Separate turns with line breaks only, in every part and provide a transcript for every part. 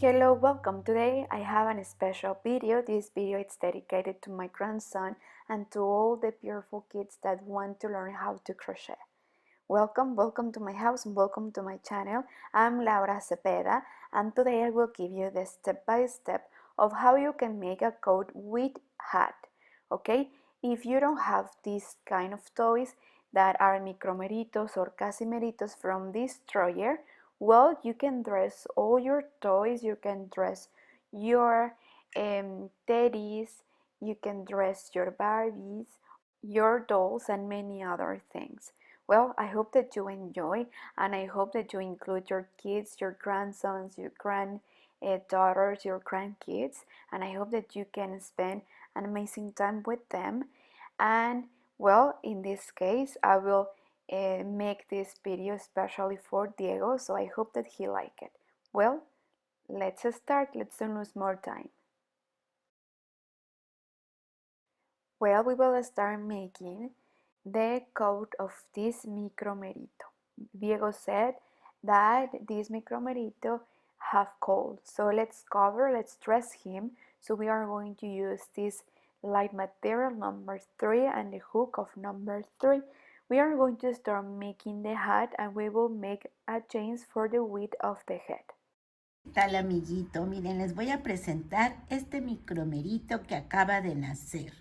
Hello, welcome. Today I have a special video. This video is dedicated to my grandson and to all the beautiful kids that want to learn how to crochet. Welcome to my house and welcome to my channel. I'm Laura Cepeda and today I will give you the step-by-step of how you can make a coat with hat. Okay, if you don't have these kind of toys that are micromeritos or casimeritos from this destroyer, well, you can dress all your toys, you can dress your teddies, you can dress your Barbies, your dolls, and many other things. Well, I hope that you enjoy, and I hope that you include your kids, your grandsons, your granddaughters, your grandkids, and I hope that you can spend an amazing time with them. And well, in this case, I will make this video especially for Diego, so I hope that he like it. Well, let's start. Let's don't lose more time. Well, we will start making the coat of this micromerito. Diego said that this micromerito have cold, so let's dress him. So we are going to use this light material number 3 and the hook of number 3. We are going to start making the hat and we will make a chains for the width of the head.
¿Qué tal, amiguito? Miren, les voy a presentar este micromerito que acaba de nacer.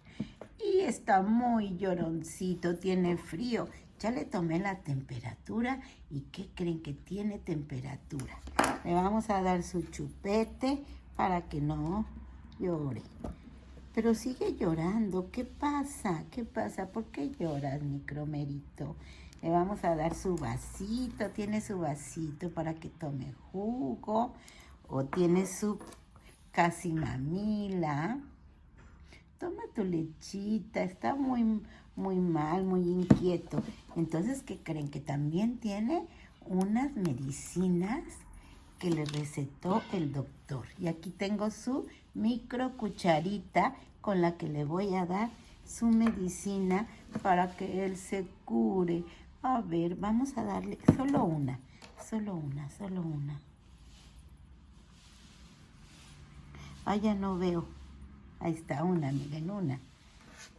Y está muy lloroncito, tiene frío. Ya le tomé la temperatura. ¿Y qué creen? Que tiene temperatura. Le vamos a dar su chupete para que no llore. Pero sigue llorando. ¿Qué pasa? ¿Qué pasa? ¿Por qué lloras, micromerito? Le vamos a dar su vasito. Tiene su vasito para que tome jugo. O tiene su casi mamila. Toma tu lechita. Está muy mal, muy inquieto. Entonces, ¿qué creen? Que también tiene unas medicinas que le recetó el doctor. Y aquí tengo su micro cucharita con la que le voy a dar su medicina para que él se cure. A ver, vamos a darle solo una. Ah, ya no veo. Ahí está una, miren, una.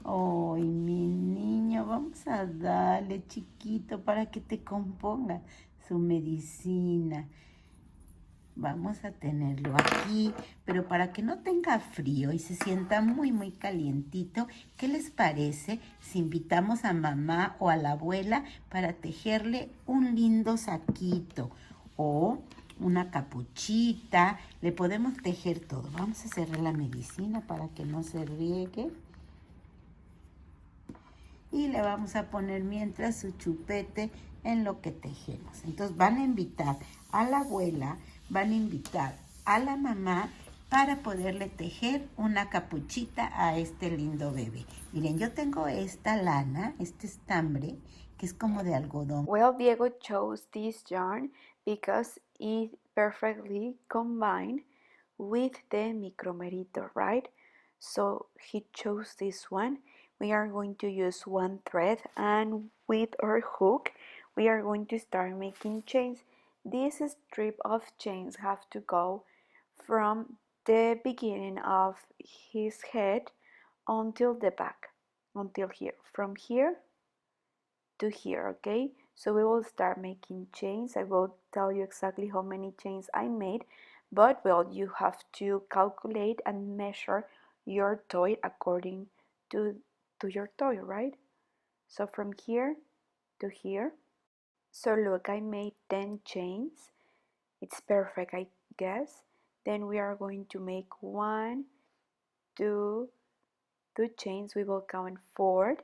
Ay, mi niño, vamos a darle, chiquito, para que te componga su medicina. Vamos a tenerlo aquí, pero para que no tenga frío y se sienta muy calientito, ¿qué les parece si invitamos a mamá o a la abuela para tejerle un lindo saquito o una capuchita? Le podemos tejer todo. Vamos a cerrar la medicina para que no se riegue. Y le vamos a poner mientras su chupete en lo que tejemos. Entonces van a invitar a la abuela, van a invitar a la mamá para poderle tejer una capuchita a este lindo bebé. Miren, yo tengo esta lana, este estambre, que es como de algodón.
Well, Diego chose this yarn because it perfectly combined with the micromerito, right? So he chose this one. We are going to use one thread and with our hook we are going to start making chains. This strip of chains have to go from the beginning of his head until the back, until here, from here to here. Okay, so we will start making chains. I will tell you exactly how many chains I made, but well, you have to calculate and measure your toy according to your toy, right? So from here to here. So look, I made 10 chains. It's perfect, I guess. Then we are going to make one, two chains. We will count 4,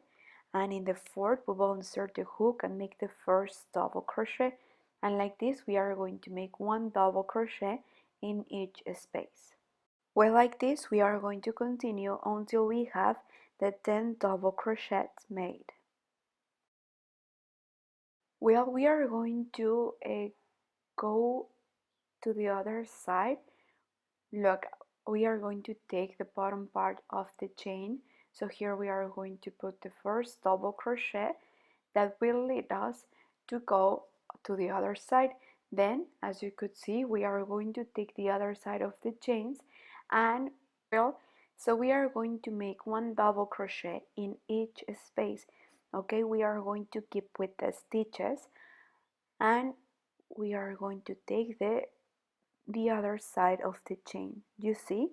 and in the 4th we will insert the hook and make the first double crochet, and like this we are going to make one double crochet in each space. Well, like this we are going to continue until we have the 10 double crochets made. Well, we are going to go to the other side. Look, we are going to take the bottom part of the chain. So here we are going to put the first double crochet that will lead us to go to the other side. Then, as you could see, we are going to take the other side of the chains and, well, so we are going to make one double crochet in each space. Okay, we are going to keep with the stitches and we are going to take the other side of the chain. You see?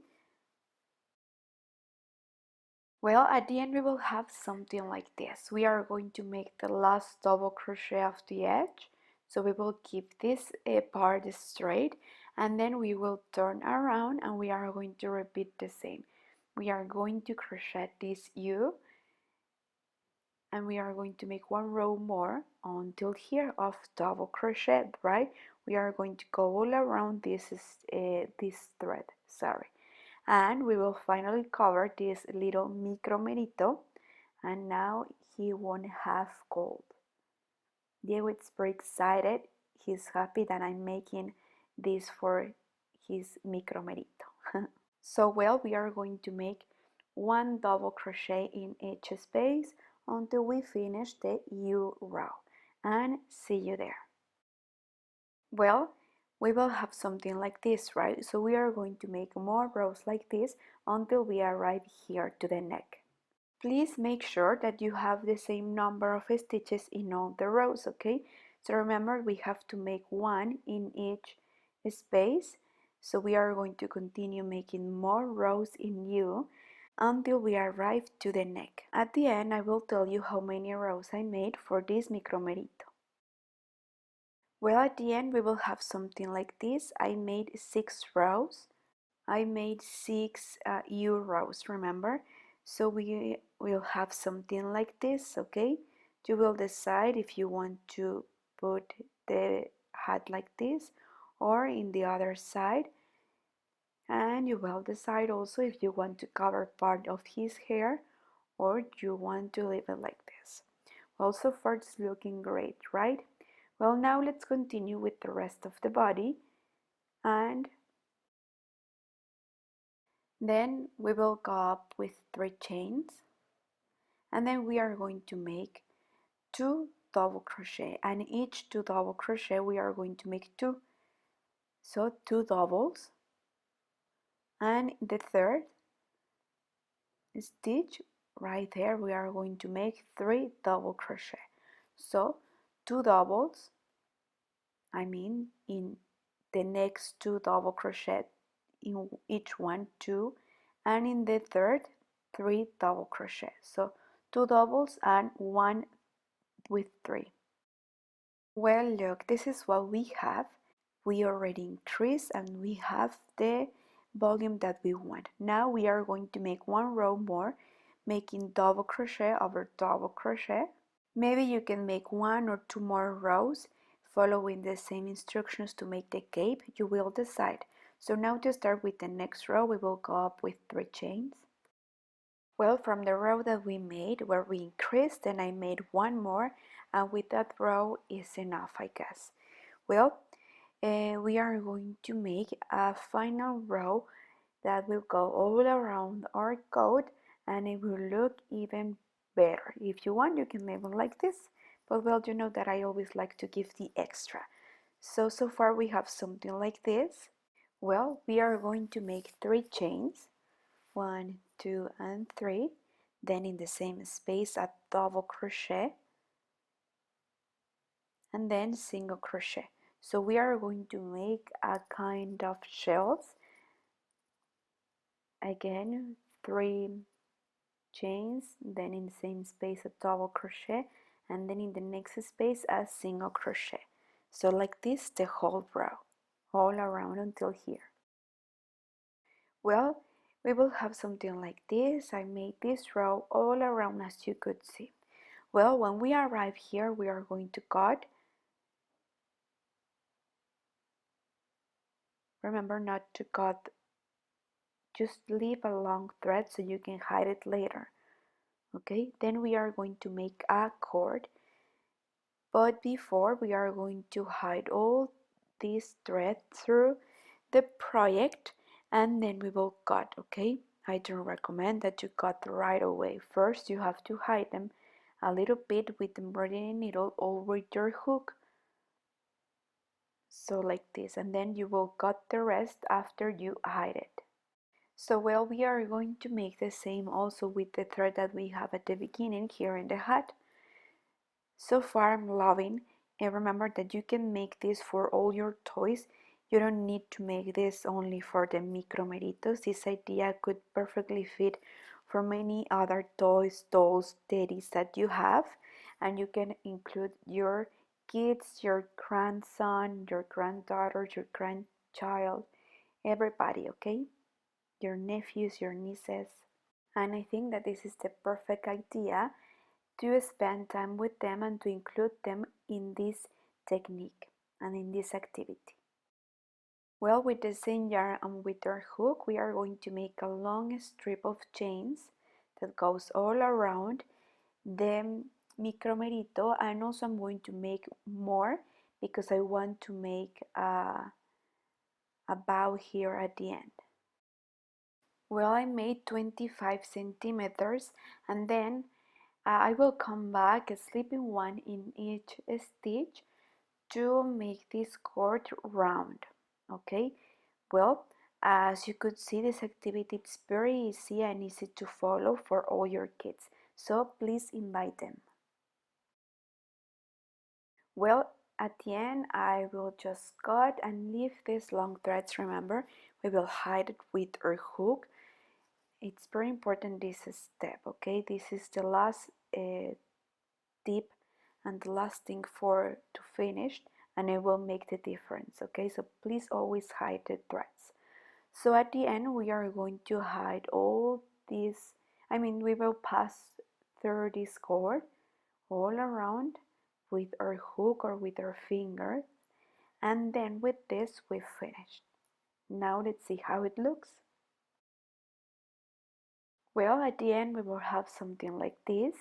Well, at the end we will have something like this. We are going to make the last double crochet of the edge. So we will keep this part straight and then we will turn around and we are going to repeat the same. We are going to crochet this U and we are going to make one row more until here of double crochet, right? We are going to go all around this thread, sorry. And we will finally cover this little micromerito and now he won't have gold. Diego is very excited. He's happy that I'm making this for his micromerito. So well, we are going to make one double crochet in each space until we finish the U row and see you there. Well, we will have something like this, right? So we are going to make more rows like this until we arrive here to the neck. Please make sure that you have the same number of stitches in all the rows, okay? So remember, we have to make one in each space. So we are going to continue making more rows in U until we arrive to the neck. At the end, I will tell you how many rows I made for this micromerito. Well, at the end, we will have something like this. I made 6 rows. I made 6 U rows, remember? So we will have something like this, okay? You will decide if you want to put the hat like this or in the other side. And you will decide also if you want to cover part of his hair or you want to leave it like this. Well, so far it's looking great, right? Well, now let's continue with the rest of the body and then we will go up with 3 chains and then we are going to make 2 double crochet and each 2 double crochet we are going to make 2. So 2 doubles and the third stitch right there we are going to make 3 double crochet. So 2 doubles, I mean in the next 2 double crochet in each one 2 and in the third 3 double crochet. So 2 doubles and 1 with 3. Well, look, this is what we have. We already increased and we have the volume that we want. Now we are going to make one row more, making double crochet over double crochet. Maybe you can make 1 or 2 more rows following the same instructions to make the cape. You will decide. So now to start with the next row, we will go up with 3 chains. Well, from the row that we made where we increased, then I made one more, and with that row is enough, I guess. Well, we are going to make a final row that will go all around our coat and it will look even better. If you want, you can leave it like this, but well, you know that I always like to give the extra. So far we have something like this. Well, we are going to make 3 chains, 1, 2, and 3, then in the same space a double crochet, and then single crochet. So we are going to make a kind of shells. Again, 3 chains, then in the same space a double crochet, and then in the next space a single crochet. So like this the whole row, all around until here. Well, we will have something like this. I made this row all around as you could see. Well, when we arrive here, we are going to cut. Remember not to cut, just leave a long thread so you can hide it later. Okay, then we are going to make a cord, but before we are going to hide all this thread through the project and then we will cut. Okay, I don't recommend that you cut right away. First you have to hide them a little bit with the embroidery needle or with your hook So like this, and then you will cut the rest after you hide it. So well, we are going to make the same also with the thread that we have at the beginning here in the hat. So far I'm loving, and remember that you can make this for all your toys. You don't need to make this only for the micromeritos. This idea could perfectly fit for many other toys, dolls, teddies that you have, and you can include your kids, your grandson, your granddaughter, your grandchild, everybody, okay? Your nephews, your nieces. And I think that this is the perfect idea to spend time with them and to include them in this technique and in this activity. Well, with the same yarn and with our hook, we are going to make a long strip of chains that goes all around the micromerito, and also I'm going to make more because I want to make a bow here at the end. Well, I made 25 centimeters, and then I will come back slipping one in each stitch to make this cord round. Okay, well, as you could see, this activity is very easy and easy to follow for all your kids, so please invite them. Well, at the end I will just cut and leave these long threads. Remember, we will hide it with our hook. It's very important, this step. Okay, this is the last tip and the last thing for to finish, and it will make the difference. Okay, so please always hide the threads. So at the end we are going to hide all these, we will pass through this cord all around with our hook or with our finger, and then with this we finished. Now let's see how it looks. Well, at the end we will have something like this.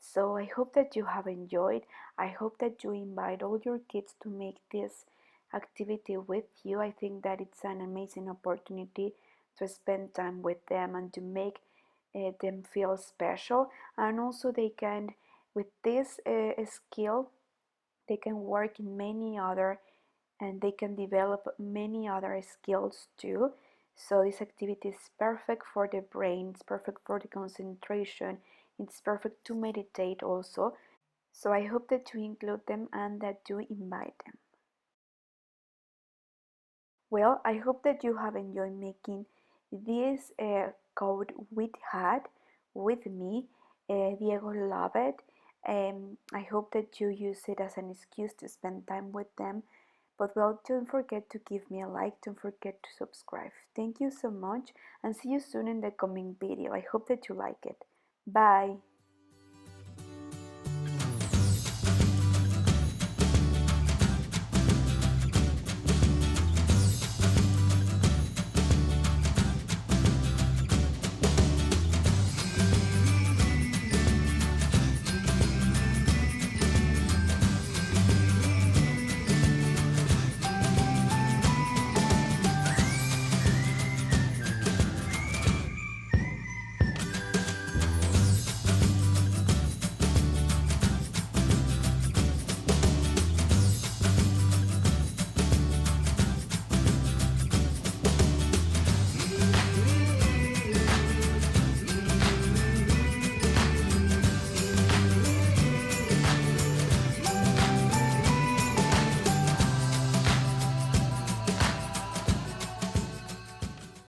So I hope that you have enjoyed. I hope that you invite all your kids to make this activity with you. I think that it's an amazing opportunity to spend time with them and to make them feel special. And also they can, with this skill, they can work in many other, and they can develop many other skills too. So this activity is perfect for the brain, it's perfect for the concentration, it's perfect to meditate also. So I hope that you include them and that you invite them. Well, I hope that you have enjoyed making this code with hat with me. Diego loved it. I hope that you use it as an excuse to spend time with them. But well, don't forget to give me a like, don't forget to subscribe. Thank you so much, and see you soon in the coming video. I hope that you like it. Bye!